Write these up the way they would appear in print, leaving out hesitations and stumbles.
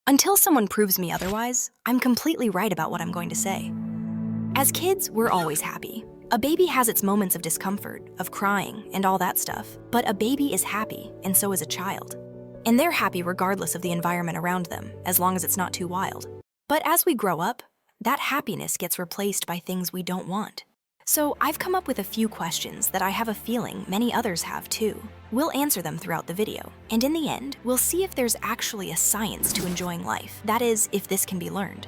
Until someone proves me otherwise, I'm completely right about what I'm going to say. As kids, we're always happy. A baby has its moments of discomfort, of crying, and all that stuff, but a baby is happy, and so is a child. And they're happy regardless of the environment around them, as long as it's not too wild. But as we grow up, that happiness gets replaced by things we don't want. So I've come up with a few questions that I have a feeling many others have too. We'll answer them throughout the video, and in the end, we'll see if there's actually a science to enjoying life. That is, if this can be learned.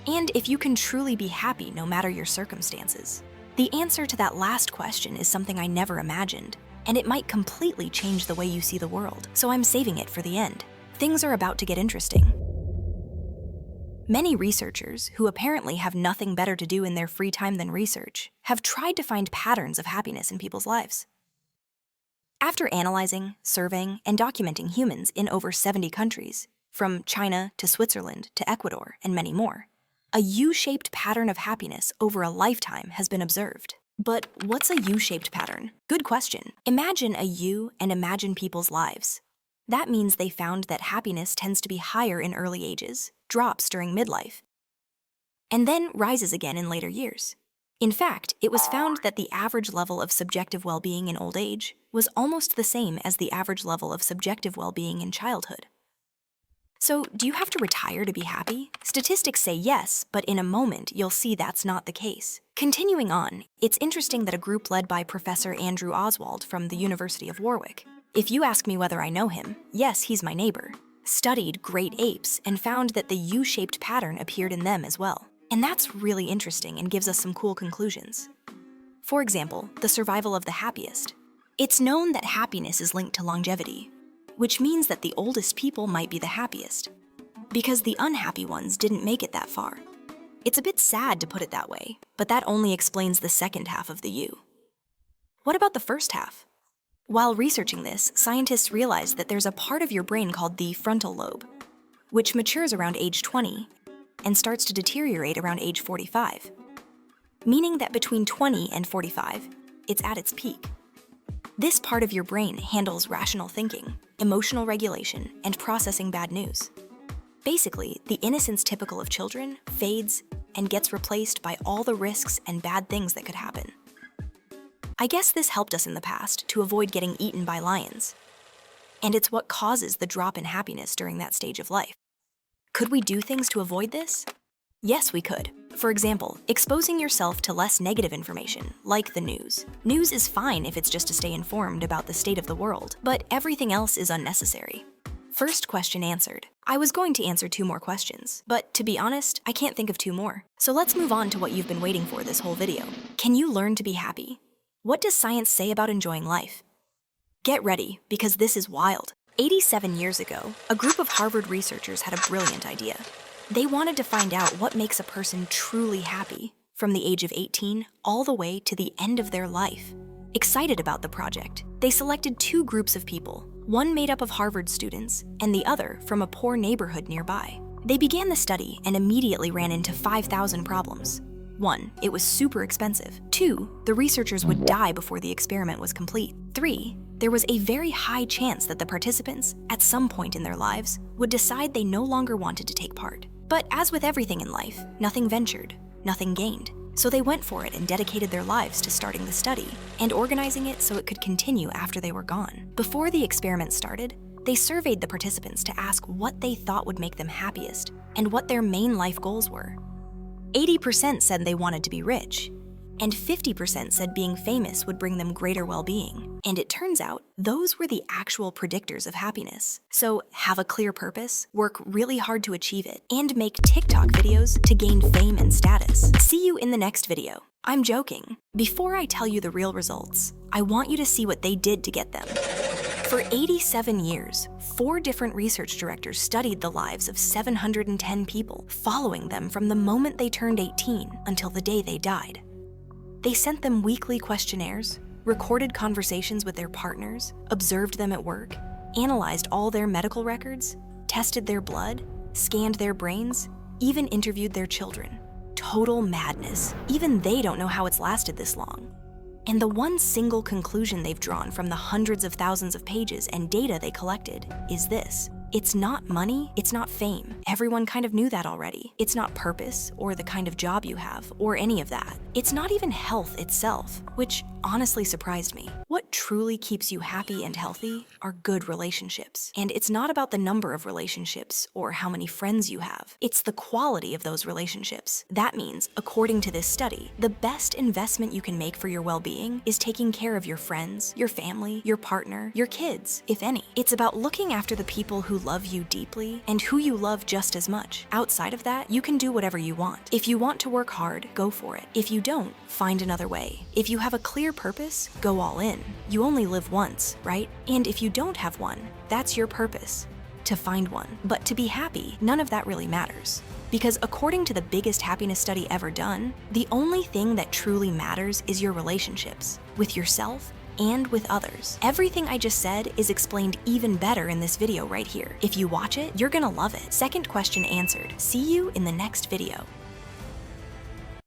And if you can truly be happy no matter your circumstances. The answer to that last question is something I never imagined, and it might completely change the way you see the world, so I'm saving it for the end. Things are about to get interesting. Many researchers, who apparently have nothing better to do in their free time than research, have tried to find patterns of happiness in people's lives. After analyzing, surveying, and documenting humans in over 70 countries, from China to Switzerland to Ecuador and many more, a U-shaped pattern of happiness over a lifetime has been observed. But what's a U-shaped pattern? Good question. Imagine a U and imagine people's lives. That means they found that happiness tends to be higher in early ages, drops during midlife, and then rises again in later years. In fact, it was found that the average level of subjective well-being in old age was almost the same as the average level of subjective well-being in childhood. So, do you have to retire to be happy? Statistics say yes, but in a moment you'll see that's not the case. Continuing on, it's interesting that a group led by Professor Andrew Oswald from the University of Warwick, if you ask me whether I know him, yes, he's my neighbor, studied great apes and found that the U-shaped pattern appeared in them as well. And that's really interesting and gives us some cool conclusions. For example, the survival of the happiest. It's known that happiness is linked to longevity, which means that the oldest people might be the happiest, because the unhappy ones didn't make it that far. It's a bit sad to put it that way, but that only explains the second half of the U. What about the first half? While researching this, scientists realized that there's a part of your brain called the frontal lobe, which matures around age 20 and starts to deteriorate around age 45, meaning that between 20 and 45, it's at its peak. This part of your brain handles rational thinking, emotional regulation, and processing bad news. Basically, the innocence typical of children fades and gets replaced by all the risks and bad things that could happen. I guess this helped us in the past to avoid getting eaten by lions. And it's what causes the drop in happiness during that stage of life. Could we do things to avoid this? Yes, we could. For example, exposing yourself to less negative information, like the news. News is fine if it's just to stay informed about the state of the world, but everything else is unnecessary. First question answered. I was going to answer 2 more questions, but to be honest, I can't think of 2 more. So let's move on to what you've been waiting for this whole video. Can you learn to be happy? What does science say about enjoying life? Get ready, because this is wild. 87 years ago, a group of Harvard researchers had a brilliant idea. They wanted to find out what makes a person truly happy, from the age of 18 all the way to the end of their life. Excited about the project, they selected 2 groups of people, one made up of Harvard students and the other from a poor neighborhood nearby. They began the study and immediately ran into 5,000 problems. 1, it was super expensive. 2, the researchers would die before the experiment was complete. 3, there was a very high chance that the participants, at some point in their lives, would decide they no longer wanted to take part. But as with everything in life, nothing ventured, nothing gained. So they went for it and dedicated their lives to starting the study and organizing it so it could continue after they were gone. Before the experiment started, they surveyed the participants to ask what they thought would make them happiest and what their main life goals were. 80% said they wanted to be rich, and 50% said being famous would bring them greater well-being. And it turns out, those were the actual predictors of happiness. So have a clear purpose, work really hard to achieve it, and make TikTok videos to gain fame and status. See you in the next video. I'm joking. Before I tell you the real results, I want you to see what they did to get them. For 87 years, 4 different research directors studied the lives of 710 people, following them from the moment they turned 18 until the day they died. They sent them weekly questionnaires, recorded conversations with their partners, observed them at work, analyzed all their medical records, tested their blood, scanned their brains, even interviewed their children. Total madness. Even they don't know how it's lasted this long. And the one single conclusion they've drawn from the hundreds of thousands of pages and data they collected is this: it's not money, it's not fame, Everyone kind of knew that already. It's not purpose or the kind of job you have or any of that. It's not even health itself, which honestly surprised me. What truly keeps you happy and healthy are good relationships. And it's not about the number of relationships or how many friends you have. It's the quality of those relationships. That means, according to this study, the best investment you can make for your well-being is taking care of your friends, your family, your partner, your kids, if any. It's about looking after the people who love you deeply and who you love just as much. Outside of that, you can do whatever you want. If you want to work hard, go for it. If you don't, find another way. If you have a clear purpose, go all in. You only live once, right? And if you don't have one, that's your purpose, to find one. But to be happy, none of that really matters. Because according to the biggest happiness study ever done, the only thing that truly matters is your relationships with yourself and with others. Everything I just said is explained even better in this video right here. If you watch it, you're gonna love it. Second question answered. See you in the next video.